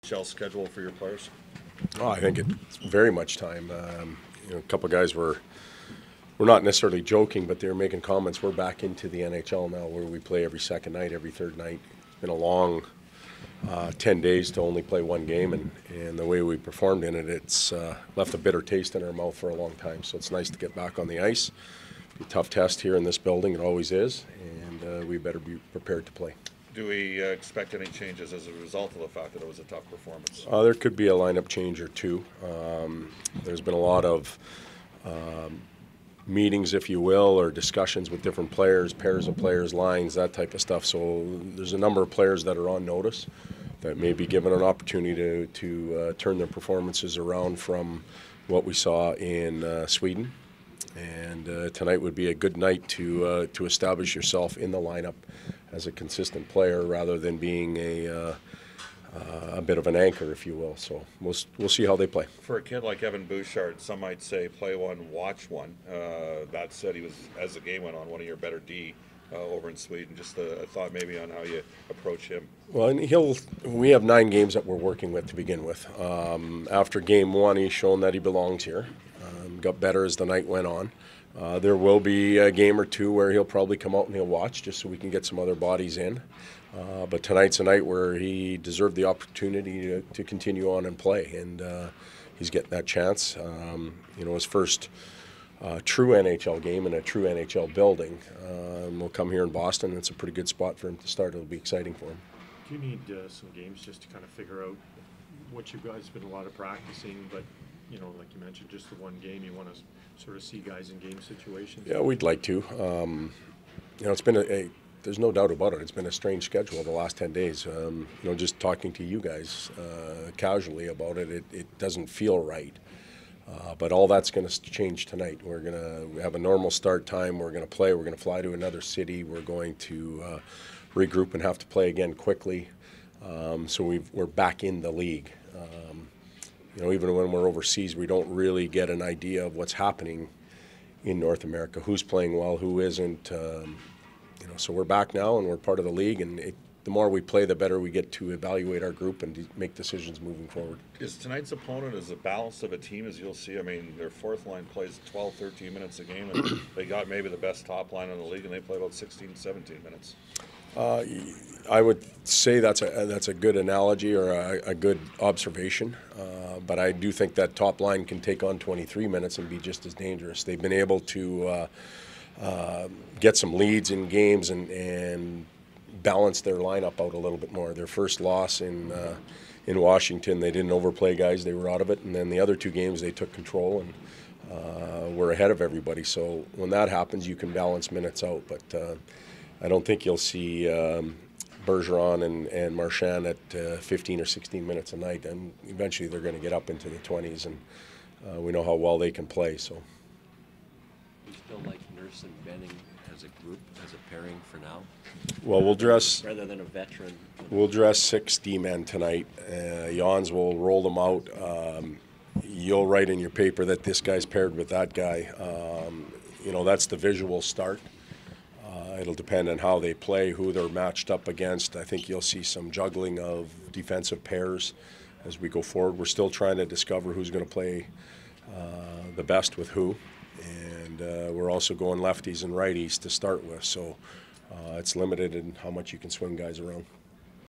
NHL schedule for your players? Oh, I think it's very much time. A couple of guys were not necessarily joking, but they were making comments. We're back into the NHL now, where we play every second night, every third night. It's been a long 10 days to only play one game, and the way we performed in it, it's left a bitter taste in our mouth for a long time. So it's nice to get back on the ice. It's a tough test here in this building, it always is, and we better be prepared to play. Do we expect any changes as a result of the fact that it was a tough performance? There could be a lineup change or two. There's been a lot of meetings, if you will, or discussions with different players, pairs of players, lines, that type of stuff. So there's a number of players that are on notice that may be given an opportunity to turn their performances around from what we saw in Sweden. And tonight would be a good night to establish yourself in the lineup as a consistent player rather than being a bit of an anchor, if you will. So we'll see how they play. For a kid like Evan Bouchard, some might say play one, watch one. That said, he was, as the game went on, one of your better D over in Sweden. Just a thought maybe on how you approach him. Well, and we have 9 games that we're working with to begin with. After game 1, he's shown that he belongs here. Got better as the night went on. There will be a game or two where he'll probably come out and he'll watch just so we can get some other bodies in. But tonight's a night where he deserved the opportunity to continue on and play, and he's getting that chance. His first true NHL game in a true NHL building. We'll come here in Boston. It's a pretty good spot for him to start. It'll be exciting for him. Do you need some games just to kind of figure out what you guys have been a lot of practicing, but like you mentioned, just the one game, you want to sort of see guys in game situations? Yeah, we'd like to. It's been there's no doubt about it. It's been a strange schedule the last 10 days. Just talking to you guys casually about it, it doesn't feel right. But all that's going to change tonight. We're going to have a normal start time. We're going to play. We're going to fly to another city. We're going to regroup and have to play again quickly. So we're back in the league. Even when we're overseas, we don't really get an idea of what's happening in North America, who's playing well, who isn't. So we're back now, and we're part of the league, and the more we play, the better we get to evaluate our group and make decisions moving forward. Is tonight's opponent as a balance of a team as you'll see? I mean, their fourth line plays 12, 13 minutes a game, and they got maybe the best top line in the league, and they play about 16, 17 minutes. I would say that's a good analogy or a good observation, but I do think that top line can take on 23 minutes and be just as dangerous. They've been able to get some leads in games and balance their lineup out a little bit more. Their first loss in Washington, they didn't overplay guys; they were out of it. And then the other 2 games, they took control and were ahead of everybody. So when that happens, you can balance minutes out. But I don't think you'll see Bergeron and Marchand at 15 or 16 minutes a night. And eventually, they're going to get up into the 20s, and we know how well they can play. So. You still like Nurse and Benning as a group, as a pairing for now? Well, we'll dress rather than a veteran. We'll dress 6 D-men tonight. Jans will roll them out. You'll write in your paper that this guy's paired with that guy. That's the visual start. It'll depend on how they play, who they're matched up against. I think you'll see some juggling of defensive pairs as we go forward. We're still trying to discover who's going to play the best with who. And we're also going lefties and righties to start with. So it's limited in how much you can swing guys around.